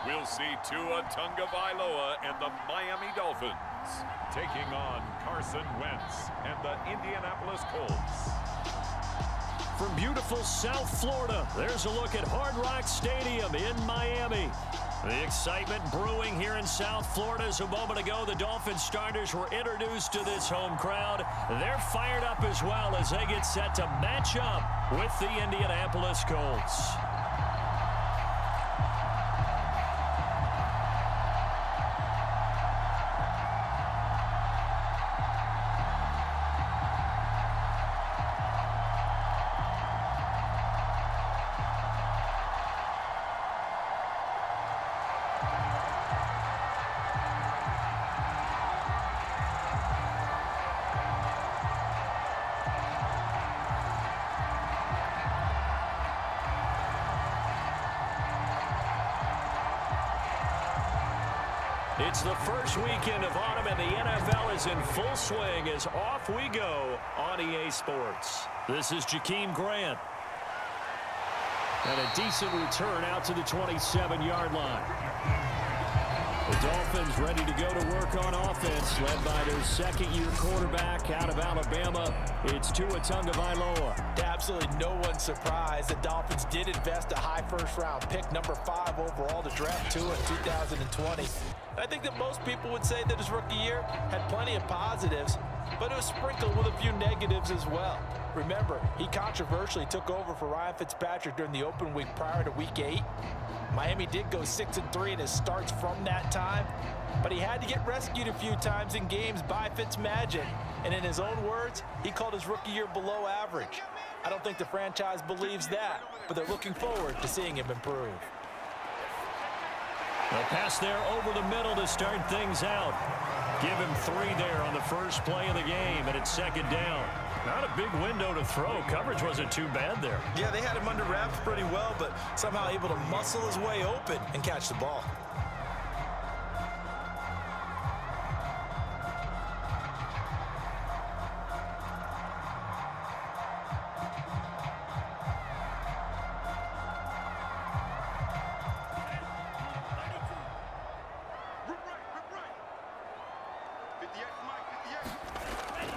we'll see Tua Tagovailoa and the Miami Dolphins taking on Carson Wentz and the Indianapolis Colts. From beautiful South Florida, there's a look at Hard Rock Stadium in Miami. The excitement brewing here in South Florida as a moment ago. The Dolphins starters were introduced to this home crowd. They're fired up as well as they get set to match up with the Indianapolis Colts. It's the first weekend of autumn, and the NFL is in full swing as off we go on EA Sports. This is Jakeem Grant. And a decent return out to the 27-yard line. The Dolphins ready to go to work on offense, led by their second-year quarterback out of Alabama. It's Tua Tagovailoa. Absolutely no one's surprised. The Dolphins did invest a high first-round pick, number 5 overall, to draft Tua in 2020. I think that most people would say that his rookie year had plenty of positives, but it was sprinkled with a few negatives as well. Remember, he controversially took over for Ryan Fitzpatrick during the open week prior to Week 8. Miami did go 6-3 in his starts from that time, but he had to get rescued a few times in games by Fitzmagic. And in his own words, he called his rookie year below average. I don't think the franchise believes that, but they're looking forward to seeing him improve. A pass there over the middle to start things out. Give him 3 there on the first play of the game, and it's second down. Not a big window to throw. Coverage wasn't too bad there. Yeah, they had him under wraps pretty well, but somehow able to muscle his way open and catch the ball.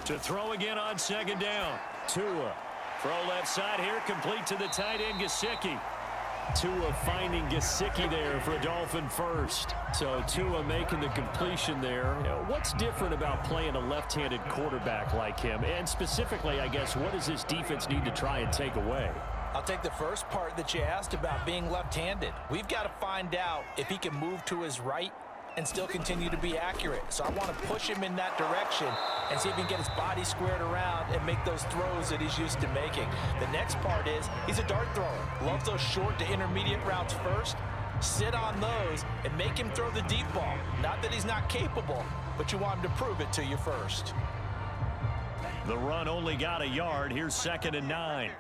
To throw again on second down. Tua. Throw left side here, complete to the tight end, Gesicki. Tua finding Gesicki there for a Dolphin first. So Tua making the completion there. What's different about playing a left-handed quarterback like him? And specifically, I guess, what does this defense need to try and take away? I'll take the first part that you asked about being left-handed. We've got to find out if he can move to his right and still continue to be accurate. So I want to push him in that direction and see if he can get his body squared around and make those throws that he's used to making. The next part is he's a dart thrower. Loves those short to intermediate routes first. Sit on those and make him throw the deep ball. Not that he's not capable, but you want him to prove it to you first. The run only got a yard. Here's 2nd and 9.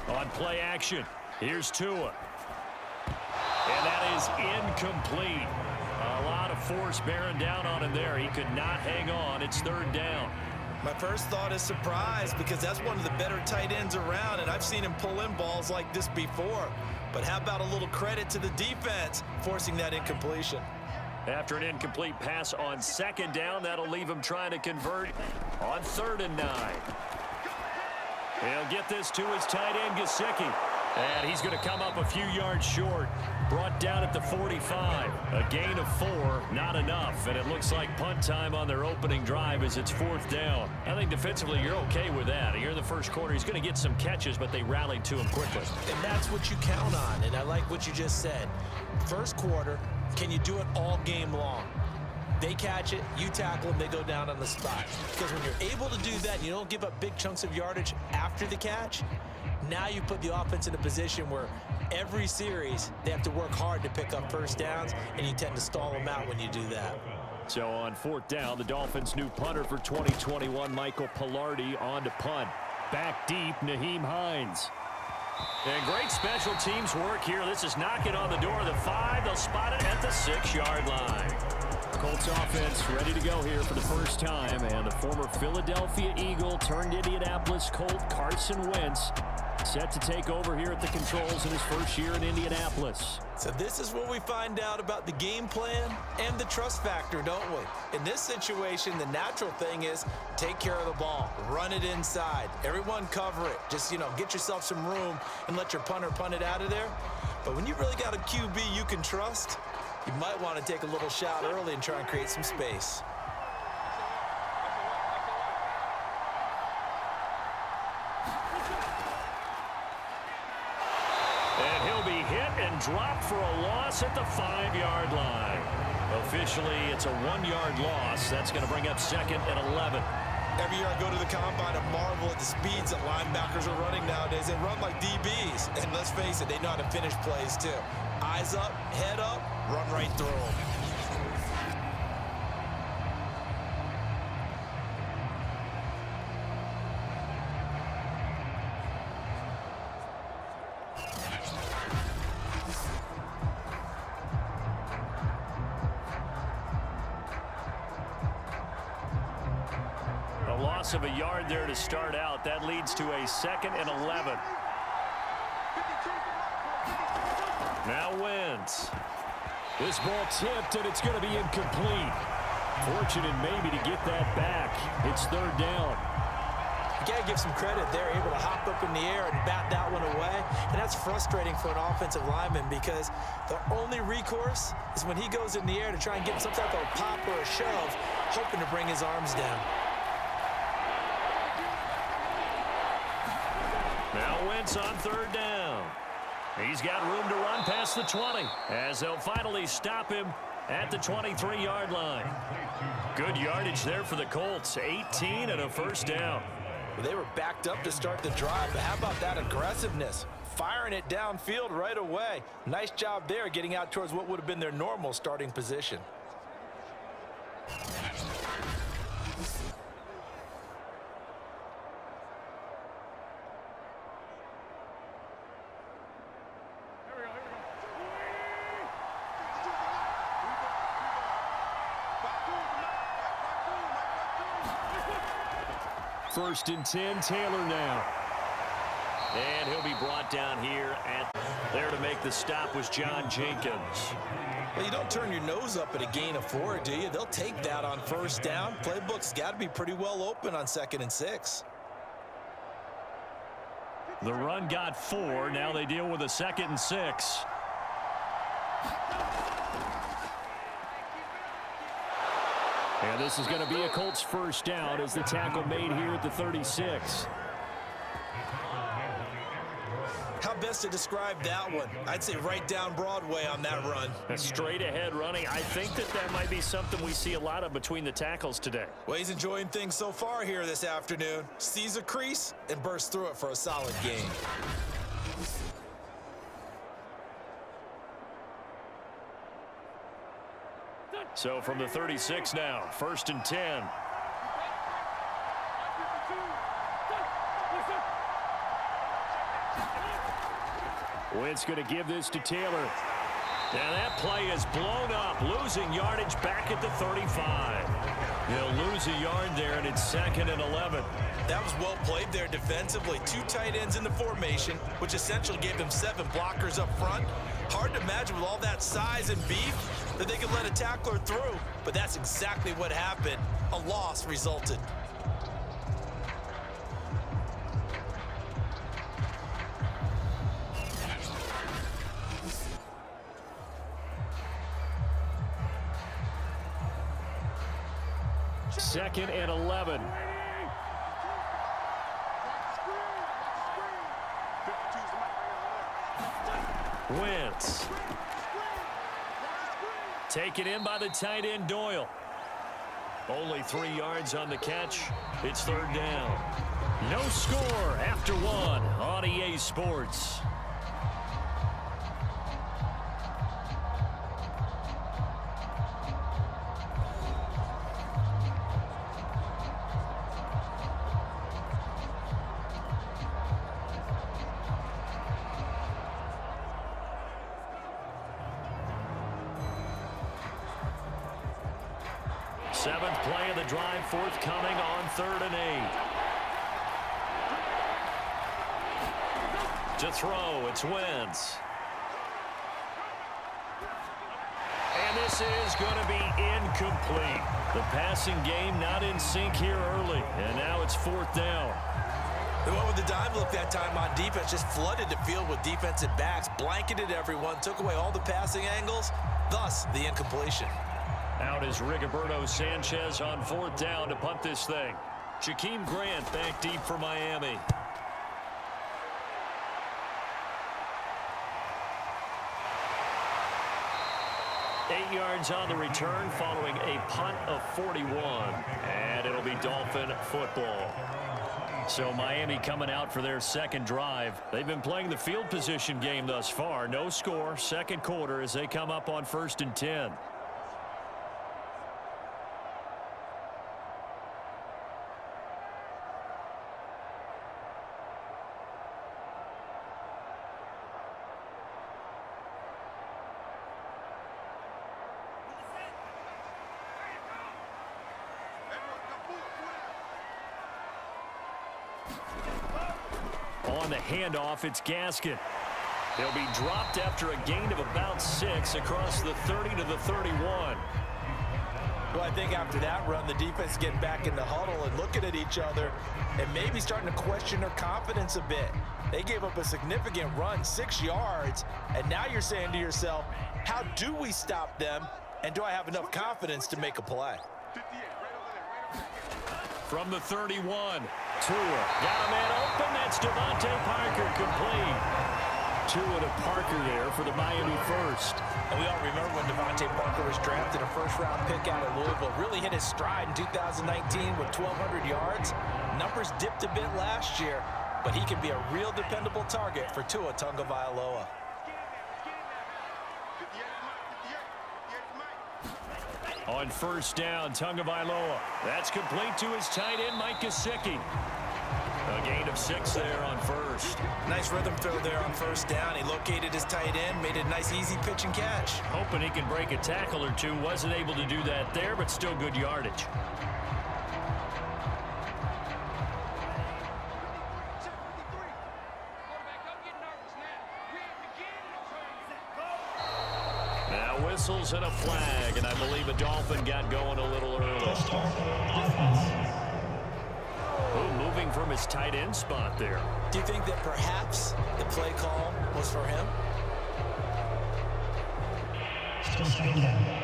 On play action, here's Tua. And that is incomplete. A lot of force bearing down on him there. He could not hang on. It's 3rd down. My first thought is surprise, because that's one of the better tight ends around, and I've seen him pull in balls like this before. But how about a little credit to the defense forcing that incompletion? After an incomplete pass on 2nd down, that'll leave him trying to convert on 3rd and 9. He'll get this to his tight end, Gesicki. And he's going to come up a few yards short. Brought down at the 45. A gain of 4, not enough. And it looks like punt time on their opening drive as it's 4th down. I think defensively you're okay with that. Here in the first quarter, he's going to get some catches, but they rallied to him quickly. And that's what you count on, and I like what you just said. First quarter, can you do it all game long? They catch it, you tackle them, they go down on the spot. Because when you're able to do that and you don't give up big chunks of yardage after the catch, now you put the offense in a position where every series they have to work hard to pick up first downs, and you tend to stall them out when you do that. So on 4th down, the Dolphins' new punter for 2021, Michael Pilardi, on to punt. Back deep, Nyheim Hines. And great special teams work here. This is knocking on the door of the 5. They'll spot it at the 6-yard line. Colts offense ready to go here for the first time. And the former Philadelphia Eagle turned Indianapolis Colt Carson Wentz set to take over here at the controls in his first year in Indianapolis. So this is where we find out about the game plan and the trust factor, don't we? In this situation, the natural thing is take care of the ball, run it inside, everyone cover it. Just, get yourself some room and let your punter punt it out of there. But when you really got a QB you can trust, you might want to take a little shot early and try and create some space. And he'll be hit and dropped for a loss at the 5-yard line. Officially, it's a 1-yard loss. That's going to bring up 2nd and 11. Every year I go to the combine and marvel at the speeds that linebackers are running nowadays. They run like DBs. And let's face it, they know how to finish plays too. Eyes up, head up, run right through them. A loss of a yard there to start out. That leads to a 2nd and 11. Now Wentz. This ball tipped, and it's going to be incomplete. Fortunate maybe to get that back. It's 3rd down. You got to give some credit. They're able to hop up in the air and bat that one away. And that's frustrating for an offensive lineman because the only recourse is when he goes in the air to try and get some type of a pop or a shove, hoping to bring his arms down. Now Wentz on 3rd down. He's got room to run past the 20 as they'll finally stop him at the 23-yard line. Good yardage there for the Colts. 18 and a 1st down. They were backed up to start the drive, but how about that aggressiveness? Firing it downfield right away. Nice job there getting out towards what would have been their normal starting position. First and 10, Taylor now. And he'll be brought down here. There to make the stop was John Jenkins. Well, you don't turn your nose up at a gain of 4, do you? They'll take that on 1st down. Playbook's got to be pretty well open on 2nd and 6. The run got 4. Now they deal with a 2nd and 6. And this is going to be a Colts 1st down as the tackle made here at the 36. How best to describe that one? I'd say right down Broadway on that run. Straight ahead running. I think that might be something we see a lot of between the tackles today. Well, he's enjoying things so far here this afternoon. Sees a crease and bursts through it for a solid gain. So from the 36 now, 1st and 10. Wentz going to give this to Taylor. And that play is blown up, losing yardage back at the 35. They'll lose a yard there, and it's 2nd and 11. That was well played there defensively. 2 tight ends in the formation, which essentially gave them 7 blockers up front. Hard to imagine with all that size and beef that they could let a tackler through, but that's exactly what happened. A loss resulted. Second and 11. Wentz. Taken in by the tight end Doyle. Only 3 yards on the catch. It's 3rd down. No score after 1 on EA Sports. Seventh play of the drive forthcoming on 3rd and 8. To throw, it's Wentz. And this is going to be incomplete. The passing game not in sync here early, and now it's 4th down. They went with the dime look that time on defense, just flooded the field with defensive backs, blanketed everyone, took away all the passing angles, thus the incompletion. Out is Rigoberto Sanchez on 4th down to punt this thing. Jakeem Grant back deep for Miami. Eight yards on the return following a punt of 41. And it'll be Dolphin football. So Miami coming out for their second drive. They've been playing the field position game thus far. No score, second quarter as they come up on 1st and 10. On the handoff, it's Gaskin. He'll be dropped after a gain of about 6 across the 30 to the 31. Well, I think after that run, the defense is getting back in the huddle and looking at each other and maybe starting to question their confidence a bit. They gave up a significant run, 6 yards, and now you're saying to yourself, how do we stop them, and do I have enough confidence to make a play? From the 31, Tua got a man open. That's Devontae Parker complete. Tua to Parker there for the Miami first. And we all remember when Devontae Parker was drafted, a first-round pick out of Louisville. Really hit his stride in 2019 with 1,200 yards. Numbers dipped a bit last year, but he can be a real dependable target for Tua Tagovailoa. On 1st down, Tagovailoa. That's complete to his tight end, Mike Gesicki. A gain of 6 there on 1st. Nice rhythm throw there on 1st down. He located his tight end, made it a nice easy pitch and catch. Hoping he can break a tackle or two. Wasn't able to do that there, but still good yardage. Whistles and a flag, and I believe a Dolphin got going a little early. Oh, moving from his tight end spot there. Do you think that perhaps the play call was for him? Still second down.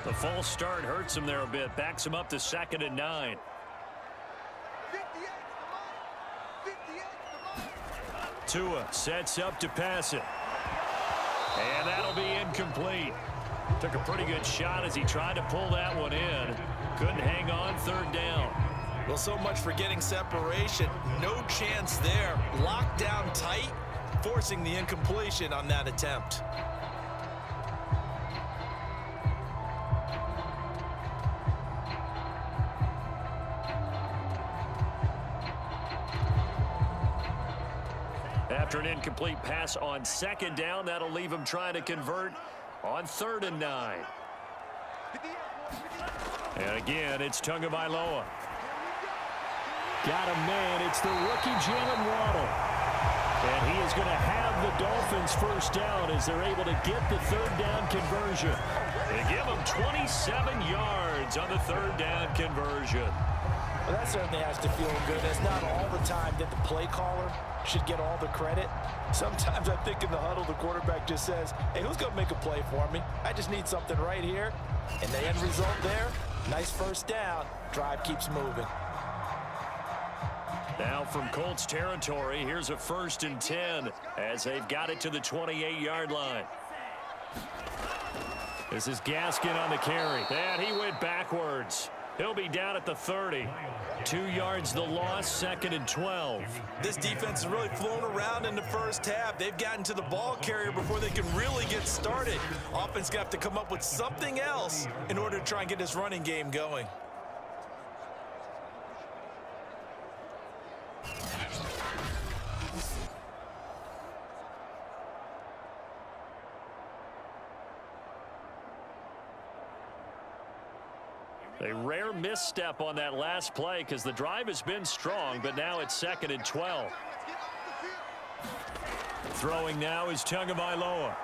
The false start hurts him there a bit. Backs him up to 2nd and 9. Tua sets up to pass it. And that'll be incomplete. Took a pretty good shot as he tried to pull that one in. Couldn't hang on 3rd down. Well, so much for getting separation. No chance there. Locked down tight, forcing the incompletion on that attempt. After an incomplete pass on 2nd down, that'll leave him trying to convert on 3rd and 9. And again, it's Tagovailoa. Got a man. It's the rookie Jalen Waddle. And he is going to have the Dolphins 1st down as they're able to get the 3rd down conversion. They give him 27 yards on the 3rd down conversion. Well, that certainly has to feel good. It's not all the time that the play caller should get all the credit. Sometimes I think in the huddle, the quarterback just says, hey, who's going to make a play for me? I just need something right here. And the end result there, nice 1st down. Drive keeps moving. Now from Colts territory, here's a 1st and 10 as they've got it to the 28-yard line. This is Gaskin on the carry. And he went backwards. He'll be down at the 30. 2 yards the loss, 2nd and 12. This defense has really flown around in the 1st half. They've gotten to the ball carrier before they can really get started. Offense going to have to come up with something else in order to try and get this running game going. A rare misstep on that last play because the drive has been strong, but now it's 2nd and 12. Throwing now is Tagovailoa.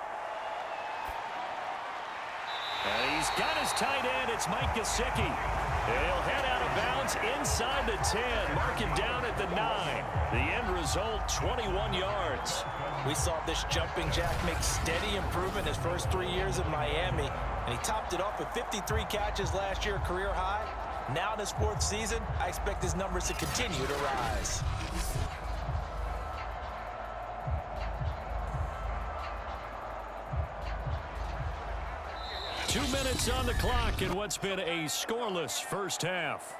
And he's got his tight end. It's Mike Gesicki. He'll head out of bounds inside the 10. Mark him down at the 9. The end result, 21 yards. We saw this jumping jack make steady improvement his first 3 years in Miami. And he topped it off with 53 catches last year, career high. Now in his 4th season, I expect his numbers to continue to rise. Two minutes on the clock in what's been a scoreless first half.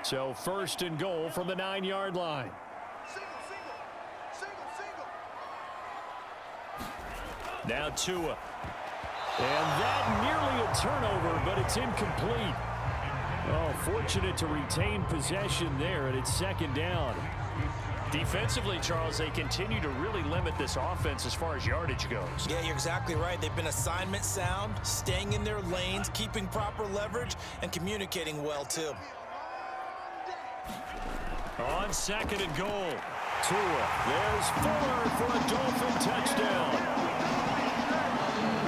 So 1st and goal from the 9-yard line. Now Tua. And that nearly a turnover, but it's incomplete. Oh, fortunate to retain possession there, and it's 2nd down. Defensively, Charles, they continue to really limit this offense as far as yardage goes. Yeah, you're exactly right. They've been assignment sound, staying in their lanes, keeping proper leverage, and communicating well, too. On 2nd and goal. Tua. There's Fuller for a Dolphin touchdown.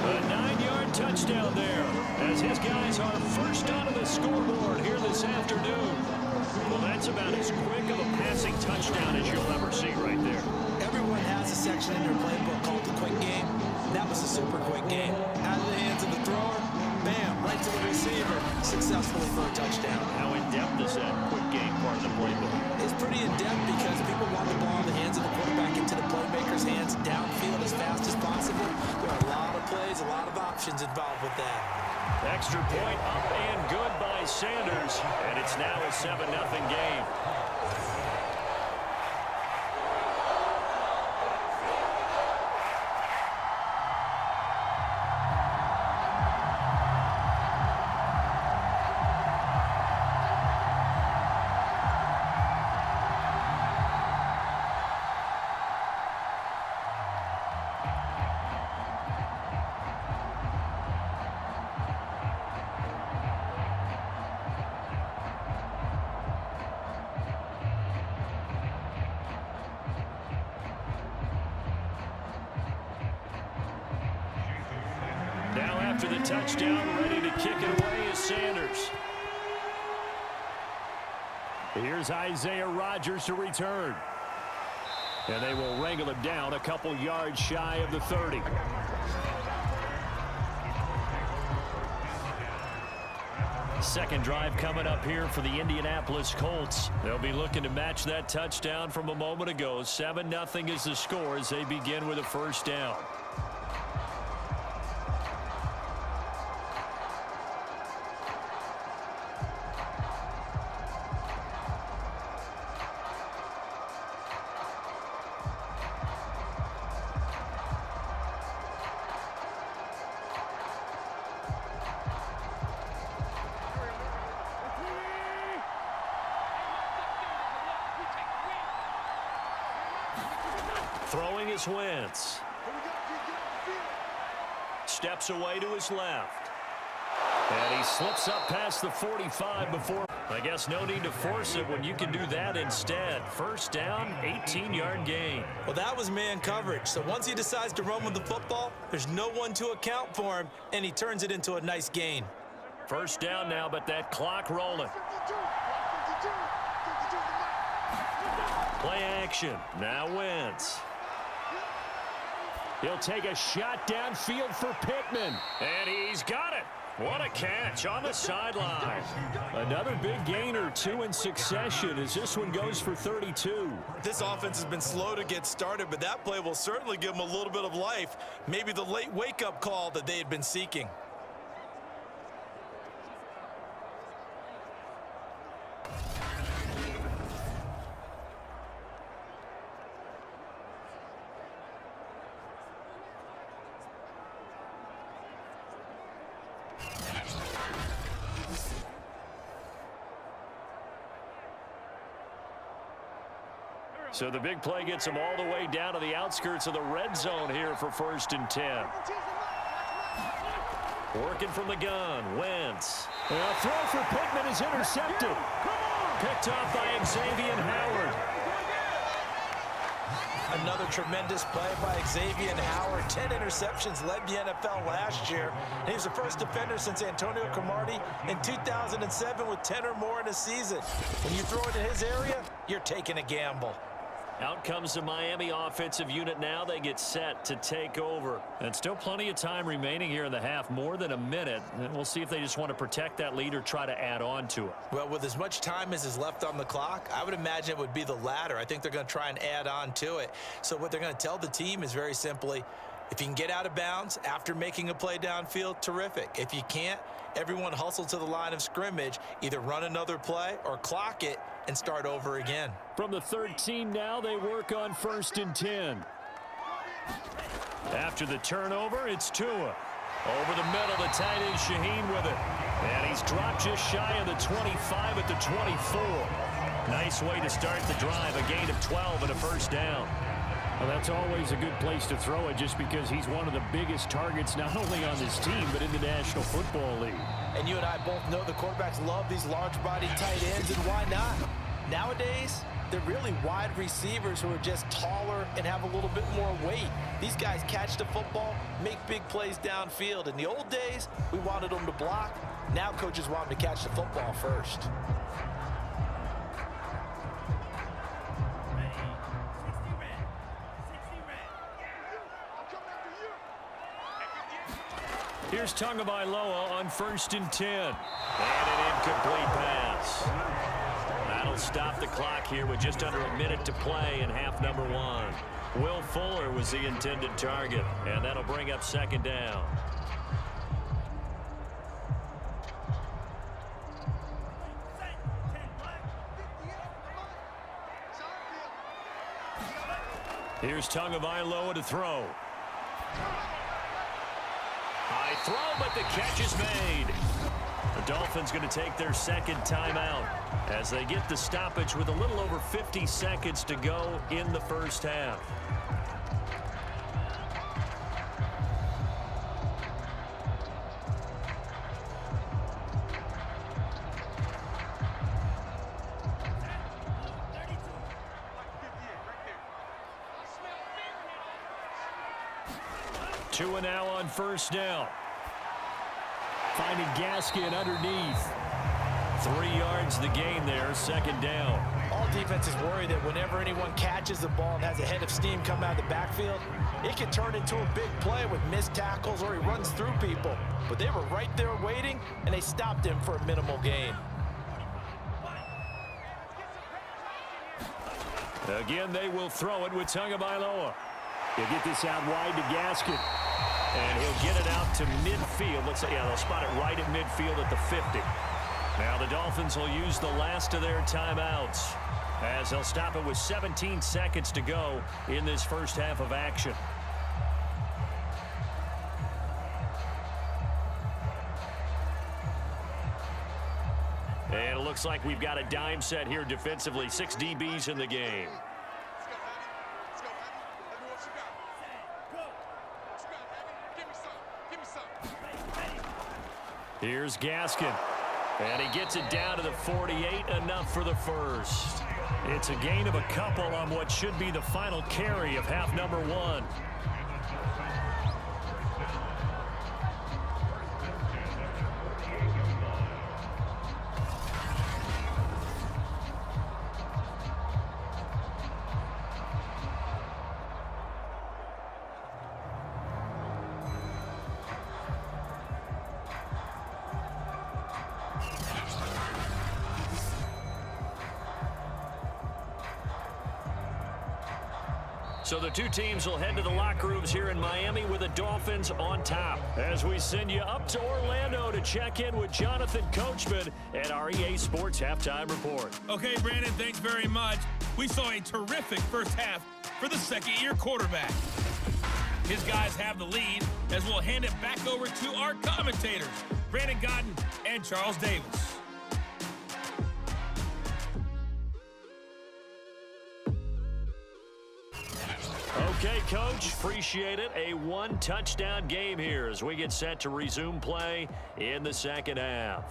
A 9-yard touchdown there as his guys are first onto the scoreboard here this afternoon. Well, that's about as quick of a passing touchdown as you'll ever see right there. Everyone has a section in their playbook called the quick game. That was a super quick game. Out of the hands of the thrower, bam, right to the receiver, successfully for a touchdown. How in-depth is that quick game part of the playbook? It's pretty in-depth because people want the ball in the hands of the quarterback into the playmaker's hands downfield as fast as possible. There are a lot of plays, a lot of options involved with that. Extra point up and good by Sanders, and it's now a 7-0 game. Now after the touchdown, ready to kick it away is Sanders. Here's Isaiah Rodgers to return. And they will wrangle him down a couple yards shy of the 30. Second drive coming up here for the Indianapolis Colts. They'll be looking to match that touchdown from a moment ago. 7-0 is the score as they begin with a first down. Throwing is Wentz. Steps away to his left. And he slips up past the 45 before. I guess no need to force it when you can do that instead. First down, 18-yard gain. Well, that was man coverage. So once he decides to run with the football, there's no one to account for him, and he turns it into a nice gain. First down now, but that clock rolling. Play action. Now Wentz. He'll take a shot downfield for Pittman. And he's got it. What a catch on the sideline. Another big gain or two in succession as this one goes for 32. This offense has been slow to get started, but that play will certainly give them a little bit of life. Maybe the late wake-up call that they had been seeking. So the big play gets them all the way down to the outskirts of the red zone here for 1st and 10. Working from the gun, Wentz. A throw for Pittman is intercepted. Picked off by Xavier Howard. Another tremendous play by Xavier Howard. 10 interceptions, led the NFL last year. And he was the first defender since Antonio Cromartie in 2007 with 10 or more in a season. When you throw it in his area, you're taking a gamble. Out comes the Miami offensive unit now. They get set to take over. And still plenty of time remaining here in the half, more than a minute. And we'll see if they just want to protect that lead or try to add on to it. Well, with as much time as is left on the clock, I would imagine it would be the latter. I think they're going to try and add on to it. So what they're going to tell the team is very simply, if you can get out of bounds after making a play downfield, terrific. If you can't, everyone hustle to the line of scrimmage, either run another play or clock it and start over again. From the 13 now, they work on 1st and 10. After the turnover, it's Tua. Over the middle, the tight end Shaheen with it. And he's dropped just shy of the 25 at the 24. Nice way to start the drive, a gain of 12 and a 1st down. Well, that's always a good place to throw it just because he's one of the biggest targets not only on this team but in the National Football League. And you and I both know the quarterbacks love these large-body tight ends, and why not? Nowadays, they're really wide receivers who are just taller and have a little bit more weight. These guys catch the football, make big plays downfield. In the old days, we wanted them to block. Now coaches want them to catch the football first. Here's Tagovailoa on 1st and 10. And an incomplete pass. That'll stop the clock here with just under a minute to play in half number 1. Will Fuller was the intended target, and that'll bring up 2nd down. Here's Tagovailoa to throw. High throw, but the catch is made. The Dolphins going to take their 2nd timeout as they get the stoppage with a little over 50 seconds to go in the 1st half. Tua now on 1st down. Finding Gaskin underneath. 3 yards the gain there, 2nd down. All defenses worry that whenever anyone catches the ball and has a head of steam come out of the backfield, it can turn into a big play with missed tackles or he runs through people. But they were right there waiting, and they stopped him for a minimal gain. Again, they will throw it with Tagovailoa. He'll get this out wide to Gaskin. And he'll get it out to midfield. Let's say, yeah, they'll spot it right at midfield at the 50. Now the Dolphins will use the last of their timeouts as they'll stop it with 17 seconds to go in this 1st half of action. And it looks like we've got a dime set here defensively. 6 DBs in the game. Here's Gaskin. And he gets it down to the 48, enough for the 1st. It's a gain of a couple on what should be the final carry of half number 1. So the two teams will head to the locker rooms here in Miami with the Dolphins on top. As we send you up to Orlando to check in with Jonathan Coachman at our EA Sports Halftime Report. Okay, Brandon, thanks very much. We saw a terrific 1st half for the 2nd-year quarterback. His guys have the lead as we'll hand it back over to our commentators, Brandon Godden and Charles Davis. Okay, Coach, appreciate it. A one-touchdown game here as we get set to resume play in the second half.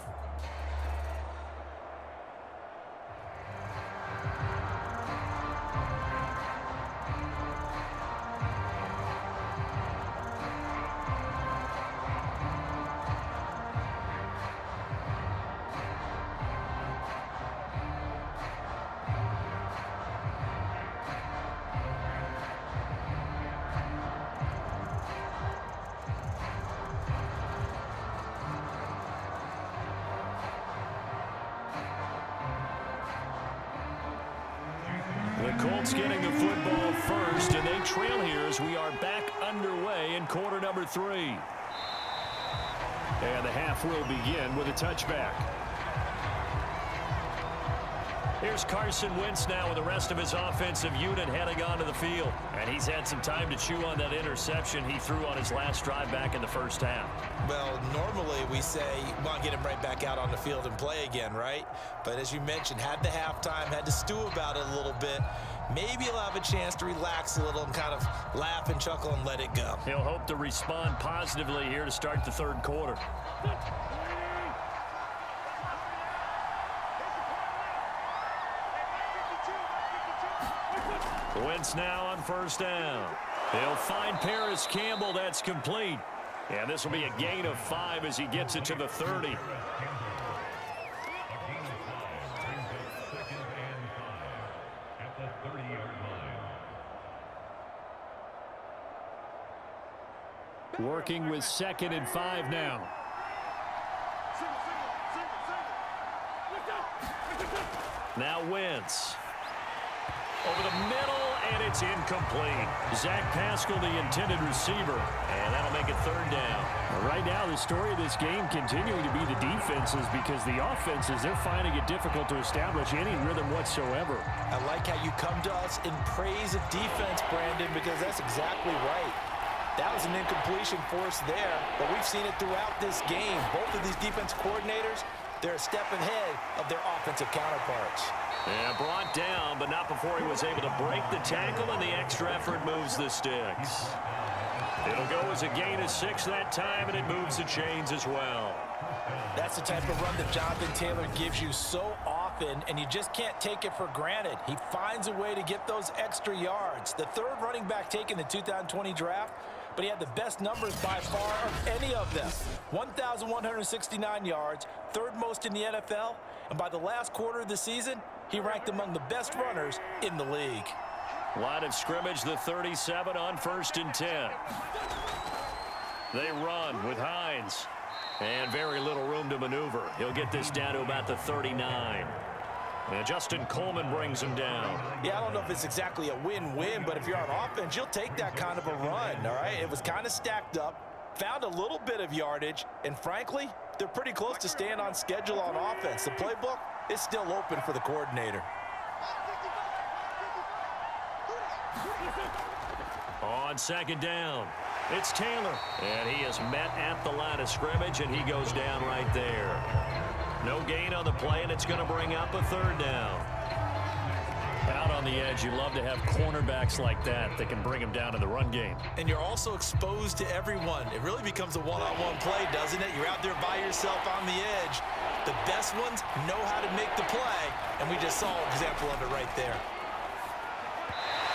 The Colts getting the football first, and they trail here as we are back underway in quarter number 3. And the half will begin with a touchback. Here's Carson Wentz now with the rest of his offensive unit heading onto the field. And he's had some time to chew on that interception he threw on his last drive back in the first half. Well, normally we say, well, get him right back out on the field and play again, right? But as you mentioned, had the halftime, had to stew about it a little bit. Maybe he'll have a chance to relax a little and kind of laugh and chuckle and let it go. He'll hope to respond positively here to start the third quarter. Wentz now on first down. He'll find Paris Campbell. That's complete. And this will be a gain of 5 as he gets it to the 30. Working with 2nd and 5 now. Now Wentz. Over the middle, and it's incomplete. Zach Pascal, the intended receiver, and that'll make it third down. Right now, the story of this game continuing to be the defenses, because the offenses, they're finding it difficult to establish any rhythm whatsoever. I like how you come to us in praise of defense, Brandon, because that's exactly right. That was an incompletion for us there, but we've seen it throughout this game. Both of these defense coordinators, they're a step ahead of their offensive counterparts. And brought down, but not before he was able to break the tackle, and the extra effort moves the sticks. It'll go as a gain of 6 that time, and it moves the chains as well. That's the type of run that Jonathan Taylor gives you so often, and you just can't take it for granted. He finds a way to get those extra yards. The third running back taken in the 2020 draft, but he had the best numbers by far of any of them. 1,169 yards, third most in the NFL, and by the last quarter of the season, he ranked among the best runners in the league. Line of scrimmage, the 37 on 1st and 10. They run with Hines. And very little room to maneuver. He'll get this down to about the 39. And Justin Coleman brings him down. Yeah, I don't know if it's exactly a win-win, but if you're on offense, you'll take that kind of a run, all right? It was kind of stacked up, found a little bit of yardage, and frankly, they're pretty close to staying on schedule on offense. The playbook is still open for the coordinator. On 2nd down, it's Taylor. And he is met at the line of scrimmage, and he goes down right there. No gain on the play, and it's going to bring up a 3rd down. Out on the edge, you love to have cornerbacks like that can bring him down in the run game. And you're also exposed to everyone. It really becomes a one-on-one play, doesn't it? You're out there by yourself on the edge. The best ones know how to make the play, and we just saw an example of it right there.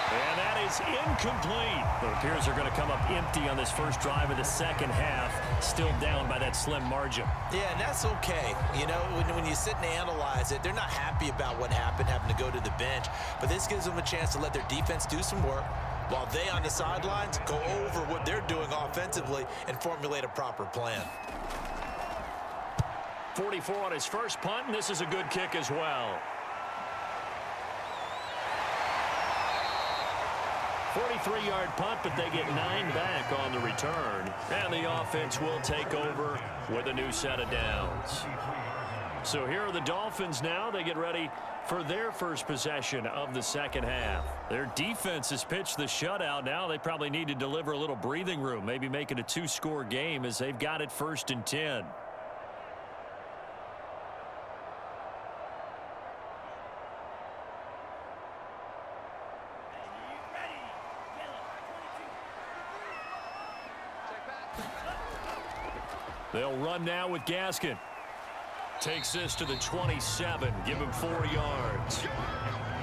And that is incomplete. It appears they're going to come up empty on this first drive of the second half, still down by that slim margin. Yeah, and that's okay. You know, when you sit and analyze it, they're not happy about what happened, having to go to the bench. But this gives them a chance to let their defense do some work while they on the sidelines go over what they're doing offensively and formulate a proper plan. 44 on his first punt, and this is a good kick as well. 43-yard punt, but they get 9 back on the return. And the offense will take over with a new set of downs. So here are the Dolphins now. They get ready for their first possession of the second half. Their defense has pitched the shutout. Now they probably need to deliver a little breathing room, maybe make it a 2-score game as they've got it 1st and 10. They'll run now with Gaskin. Takes this to the 27. Give him 4 yards.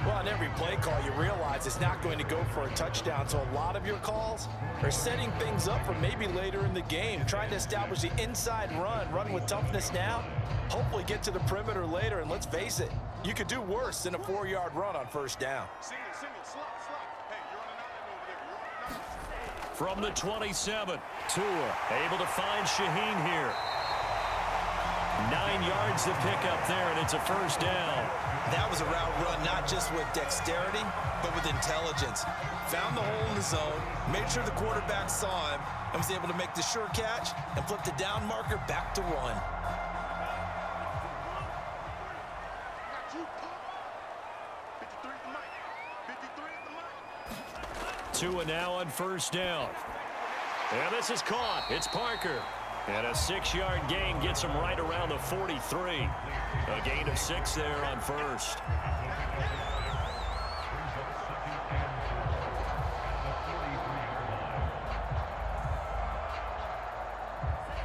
Well, on every play call, you realize it's not going to go for a touchdown. So a lot of your calls are setting things up for maybe later in the game, trying to establish the inside run with toughness now, hopefully get to the perimeter later. And let's face it, you could do worse than a 4-yard run on first down. From the 27, Tua able to find Shaheen here. 9 yards to pick up there, and it's a first down. That was a route run, not just with dexterity, but with intelligence. Found the hole in the zone, made sure the quarterback saw him, and was able to make the sure catch and flip the down marker back to 1. Tua now on first down. And this is caught. It's Parker. And a 6-yard gain gets him right around the 43. A gain of 6 there on first.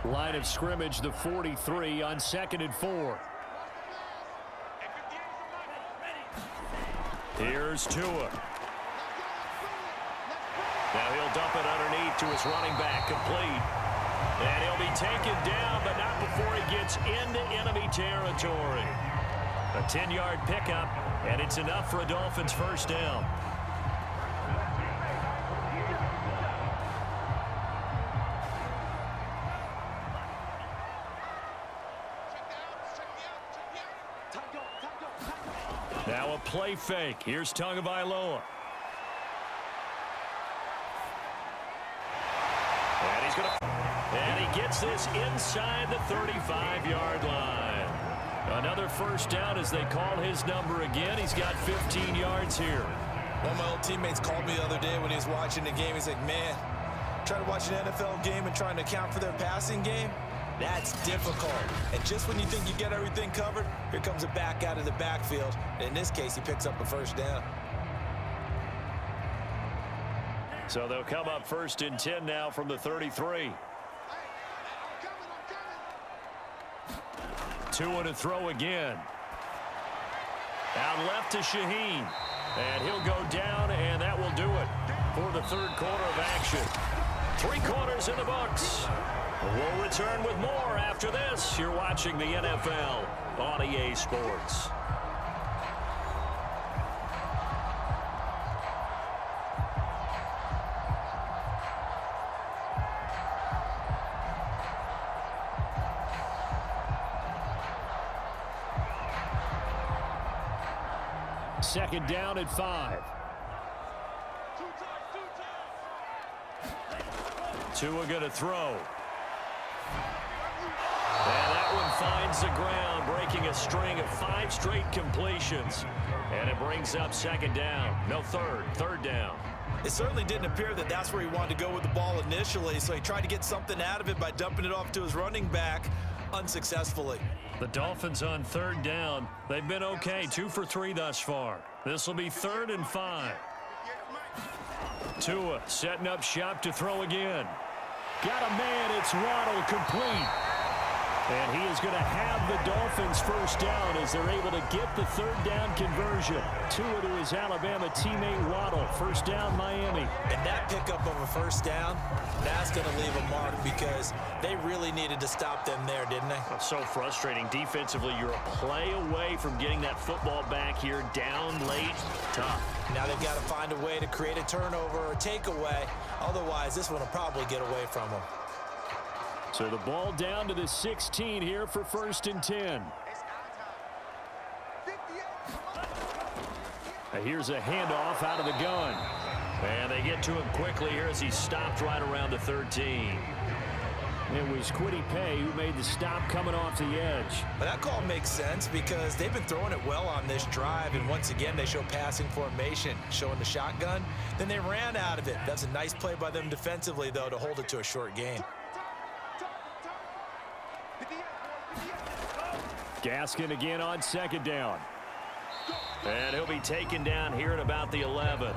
Line of scrimmage, the 43 on 2nd and 4. Here's Tua. Now he'll dump it underneath to his running back, complete. And he'll be taken down, but not before he gets into enemy territory. A 10-yard pickup, and it's enough for a Dolphins first down. Now a play fake. Here's Tagovailoa. And he's going to... And he gets this inside the 35-yard line. Another first down as they call his number again. He's got 15 yards here. One of my old teammates called me the other day when he was watching the game. He's like, man, trying to watch an NFL game and trying to account for their passing game, that's difficult. And just when you think you get everything covered, here comes a back out of the backfield. And in this case, he picks up a first down. So they'll come up 1st and 10 now from the 33. Tua to throw again. Out left to Shaheen. And he'll go down, and that will do it for the 3rd quarter of action. 3 quarters in the books. We'll return with more after this. You're watching the NFL on EA Sports. Second down at 5. Tua going to throw. And that one finds the ground, breaking a string of 5 straight completions. And it brings up 2nd down. No, 3rd down. It certainly didn't appear that that's where he wanted to go with the ball initially, so he tried to get something out of it by dumping it off to his running back unsuccessfully. The Dolphins on 3rd down. They've been okay, 2 for 3 thus far. This will be 3rd and 5. Tua setting up shop to throw again. Got a man, it's Waddle, complete. And he is going to have the Dolphins first down as they're able to get the 3rd down conversion. Tua to his Alabama teammate Waddle. First down, Miami. And that pickup of a first down, that's going to leave a mark because they really needed to stop them there, didn't they? That's so frustrating. Defensively, you're a play away from getting that football back here. Down late, tough. Now they've got to find a way to create a turnover or takeaway. Otherwise, this one will probably get away from them. So the ball down to the 16 here for 1st and 10. Here's a handoff out of the gun. And they get to him quickly here as he stopped right around the 13. It was Kwity Paye who made the stop coming off the edge. But that call makes sense because they've been throwing it well on this drive. And once again, they show passing formation, showing the shotgun. Then they ran out of it. That's a nice play by them defensively, though, to hold it to a short gain. Gaskin again on 2nd down. And he'll be taken down here at about the 11.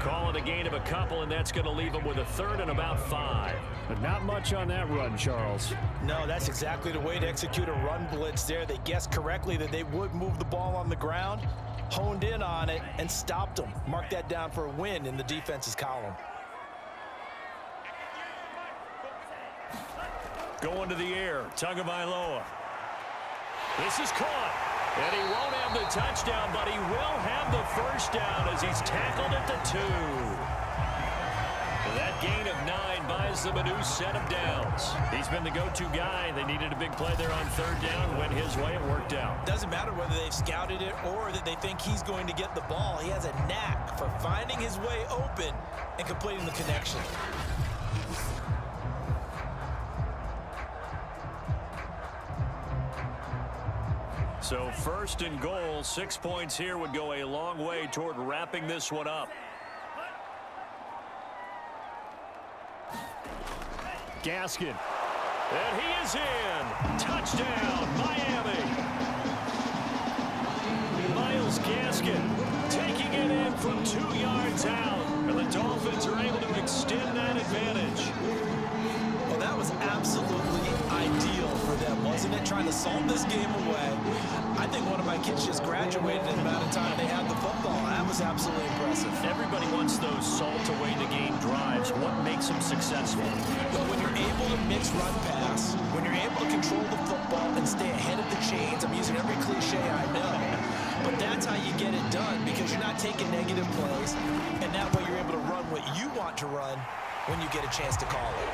call it a gain of a couple, and that's going to leave them with a third and about 5. But not much on that run, Charles. No, that's exactly the way to execute a run blitz there. They guessed correctly that they would move the ball on the ground, honed in on it, and stopped them. Mark that down for a win in the defense's column. Going to the air, Tagovailoa. This is caught. And he won't have the touchdown, but he will have the first down as he's tackled at the 2. That gain of 9 buys them a new set of downs. He's been the go-to guy. They needed a big play there on 3rd down. Went his way. It worked out. Doesn't matter whether they've scouted it or that they think he's going to get the ball. He has a knack for finding his way open and completing the connection. So 1st and goal, 6 points here would go a long way toward wrapping this one up. Gaskin. And he is in. Touchdown, Miami. Myles Gaskin taking it in from 2 yards out. And the Dolphins are able to extend that advantage. Well, that was absolutely ideal for them, wasn't it? Trying to salt this game away. I think one of my kids just graduated in the amount of time they had the football. That was absolutely impressive. Everybody wants those salt-away-the-game drives. What makes them successful? But when you're able to mix run pass, when you're able to control the football and stay ahead of the chains, I'm using every cliche I know, but that's how you get it done because you're not taking negative plays, and that way you're able to run what you want to run when you get a chance to call it.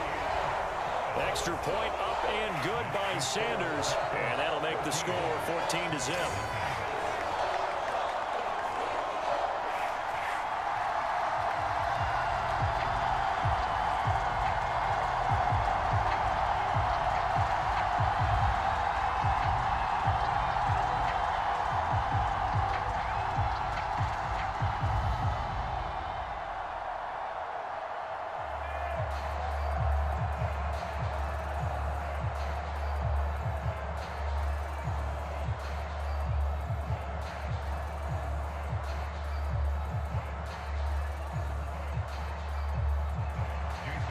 Extra point up and good by Sanders. And that'll make the score 14-0.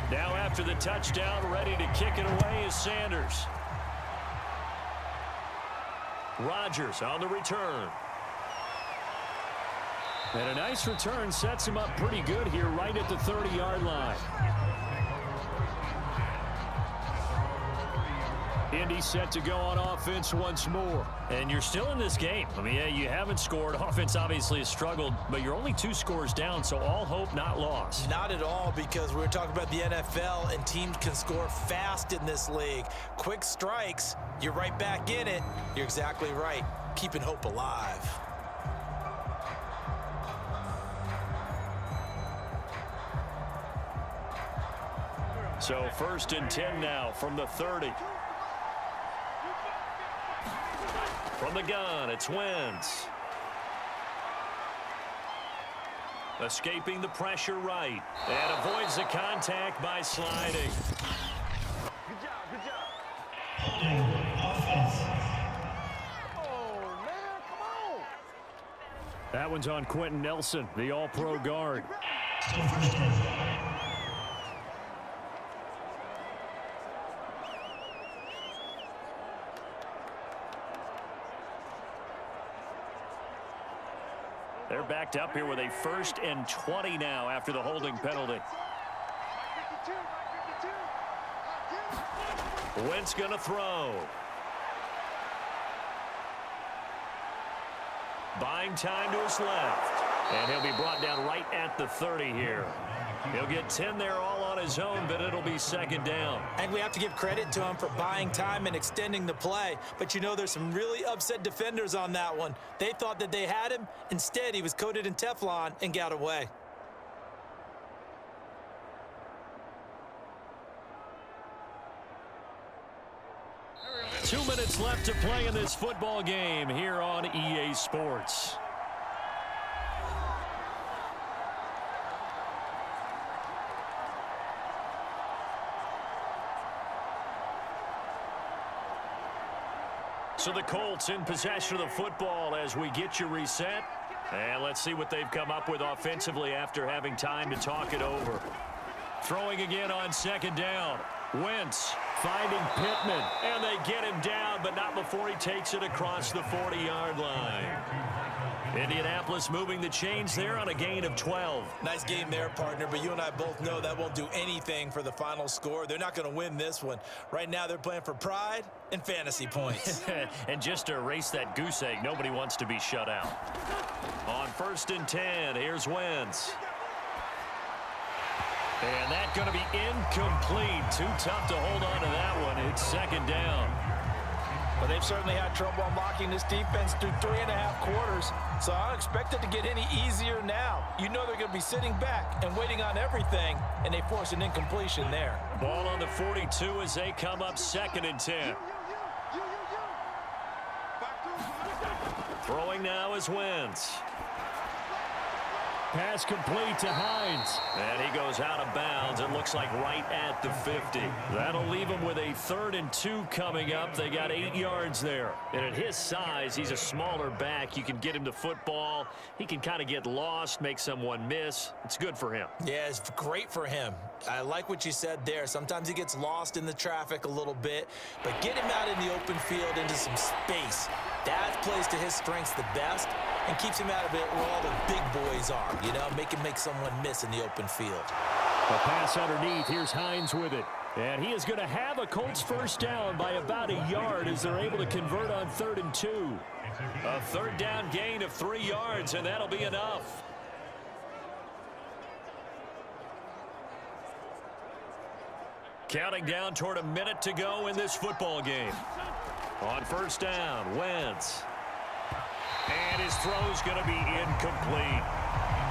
Now after the touchdown, ready to kick it away is Sanders. Rodgers on the return. And a nice return sets him up pretty good here right at the 30-yard line. Indy set to go on offense once more. And you're still in this game. I mean, yeah, you haven't scored. Offense obviously has struggled, but you're only 2 scores down, so all hope not lost. Not at all, because we're talking about the NFL, and teams can score fast in this league. Quick strikes, you're right back in it. You're exactly right. Keeping hope alive. So 1st and 10 now from the 30. From the gun, it's Wentz. Escaping the pressure right. And avoids the contact by sliding. Good job. Offense. Oh, man, come on. That one's on Quentin Nelson, the all-pro guard. Still 1st down. They're backed up here with a 1st and 20 now after the holding penalty. Wentz gonna throw. Buying time to his left. And he'll be brought down right at the 30 here. He'll get 10 there all on his own, but it'll be 2nd down. And we have to give credit to him for buying time and extending the play. But you know, there's some really upset defenders on that one. They thought that they had him. Instead, he was coated in Teflon and got away. Two minutes left to play in this football game here on EA Sports. So the Colts in possession of the football as we get you reset. And let's see what they've come up with offensively after having time to talk it over. Throwing again on second down. Wentz finding Pittman, and they get him down, but not before he takes it across the 40-yard line. Indianapolis moving the chains there on a gain of 12. Nice game there, partner, but you and I both know that won't do anything for the final score. They're not going to win this one. Right now they're playing for pride and fantasy points. And just to erase that goose egg, nobody wants to be shut out. On 1st and 10, here's Wentz. And that's going to be incomplete. Too tough to hold on to that one. It's second down. But they've certainly had trouble unlocking this defense through 3.5 quarters, so I don't expect it to get any easier now. You know they're going to be sitting back and waiting on everything, and they force an incompletion there. Ball on the 42 as they come up 2nd and 10. Throwing now is Wentz. Pass complete to Hines. And he goes out of bounds. It looks like right at the 50. That'll leave him with a 3rd and 2 coming up. They got 8 yards there. And at his size, he's a smaller back. You can get him the football. He can kind of get lost, make someone miss. It's good for him. Yeah, it's great for him. I like what you said there. Sometimes he gets lost in the traffic a little bit, but get him out in the open field into some space. That plays to his strengths the best and keeps him out of it where all the big boys are, you know, make someone miss in the open field. A pass underneath. Here's Hines with it. And he is going to have a Colts first down by about a yard as they're able to convert on 3rd and 2. A 3rd down gain of 3 yards, and that'll be enough. Counting down toward a minute to go in this football game. On 1st down, Wentz. And his throw's going to be incomplete.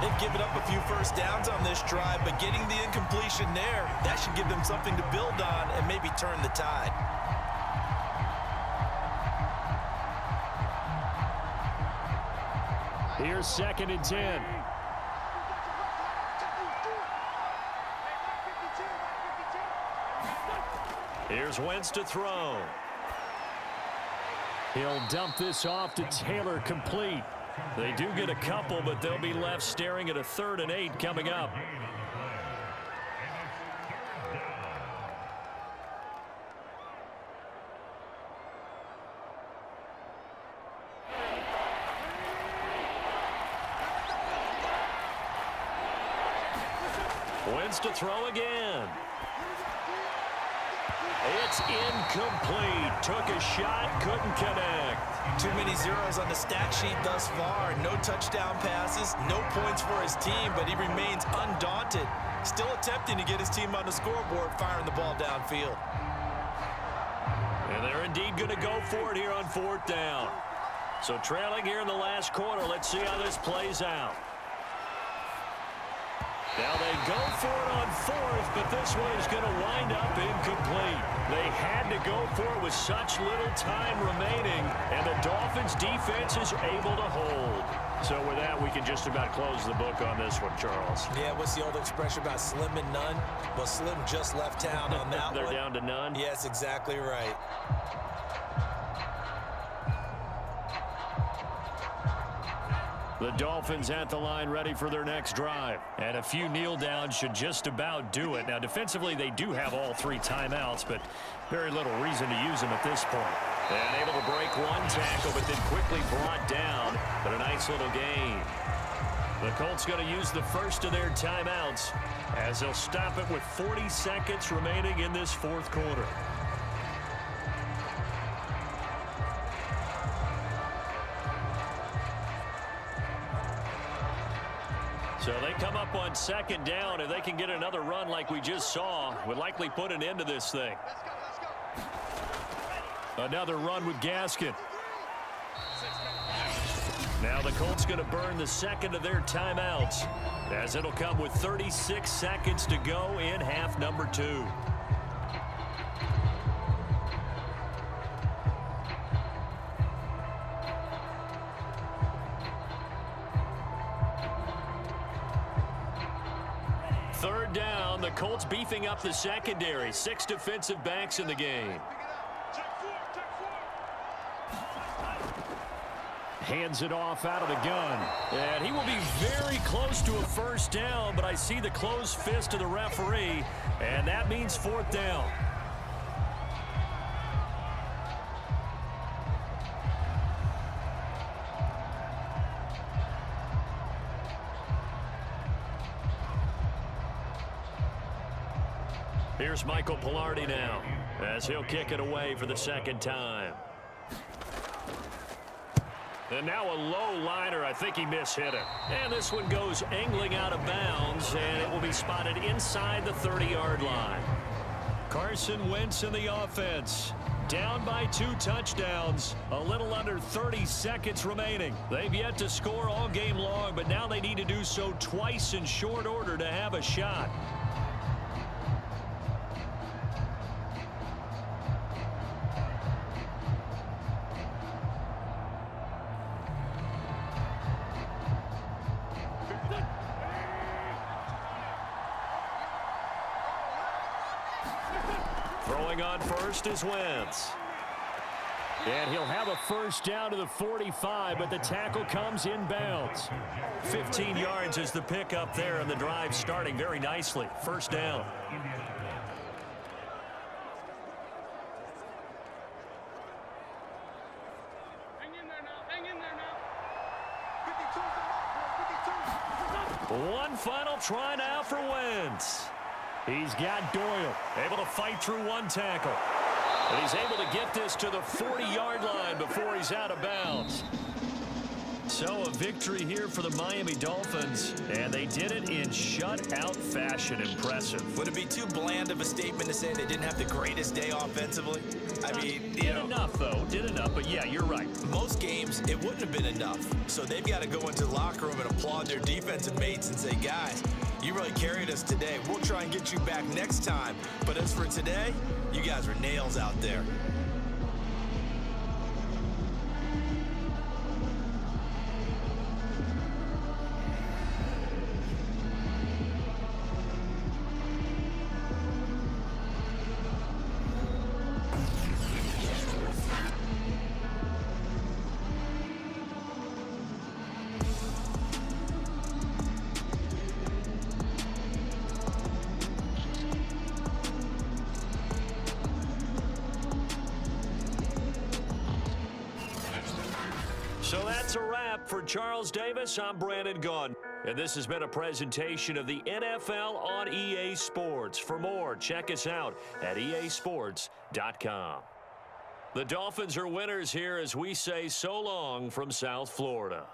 They've given up a few first downs on this drive, but getting the incompletion there, that should give them something to build on and maybe turn the tide. Here's 2nd and 10. Here's Wentz to throw. He'll dump this off to Taylor, complete. They do get a couple, but they'll be left staring at a 3rd and 8 coming up. Wentz to throw again. It's incomplete. Took a shot, couldn't connect. Too many zeros on the stat sheet thus far. No touchdown passes, no points for his team, but he remains undaunted. Still attempting to get his team on the scoreboard, firing the ball downfield. And they're indeed going to go for it here on 4th down. So trailing here in the last quarter. Let's see how this plays out. Now they go for it on 4th, but this one is going to wind up incomplete. They had to go for it with such little time remaining, and the Dolphins defense is able to hold. So with that, we can just about close the book on this one, Charles. Yeah, what's the old expression about slim and none? Well, Slim just left town on that They're one. down to none? Yes, exactly right. The Dolphins at the line ready for their next drive. And a few kneel downs should just about do it. Now, defensively, they do have all 3 timeouts, but very little reason to use them at this point. And able to break one tackle, but then quickly brought down. But a nice little gain. The Colts going to use the first of their timeouts as they'll stop it with 40 seconds remaining in this 4th quarter. So they come up on 2nd down. If they can get another run like we just saw, would likely put an end to this thing. Another run with Gaskin. Now the Colts going to burn the 2nd of their timeouts, as it'll come with 36 seconds to go in half number 2. Third down, the Colts beefing up the secondary. 6 defensive backs in the game. Hands it off out of the gun. And he will be very close to a first down, but I see the closed fist of the referee, and that means fourth down. Here's Michael Pilardi now, as he'll kick it away for the second time. And now a low liner. I think he mishit it. And this one goes angling out of bounds, and it will be spotted inside the 30-yard line. Carson Wentz in the offense. Down by 2 touchdowns. A little under 30 seconds remaining. They've yet to score all game long, but now they need to do so twice in short order to have a shot. Throwing on first is Wentz. And he'll have a first down to the 45, but the tackle comes inbounds. 15 yards is the pickup there, and the drive starting very nicely. First down. One final try now for Wentz. He's got Doyle, able to fight through one tackle. And he's able to get this to the 40-yard line before he's out of bounds. So a victory here for the Miami Dolphins, and they did it in shutout fashion. Impressive. Would it be too bland of a statement to say they didn't have the greatest day offensively? I mean, did enough, though. Did enough, but yeah, you're right. Most games, it wouldn't have been enough. So they've got to go into the locker room and applaud their defensive mates and say, guys, you really carried us today. We'll try and get you back next time. But as for today, you guys were nails out there. So that's a wrap for Charles Davis. I'm Brandon Gunn. And this has been a presentation of the NFL on EA Sports. For more, check us out at easports.com. The Dolphins are winners here as we say so long from South Florida.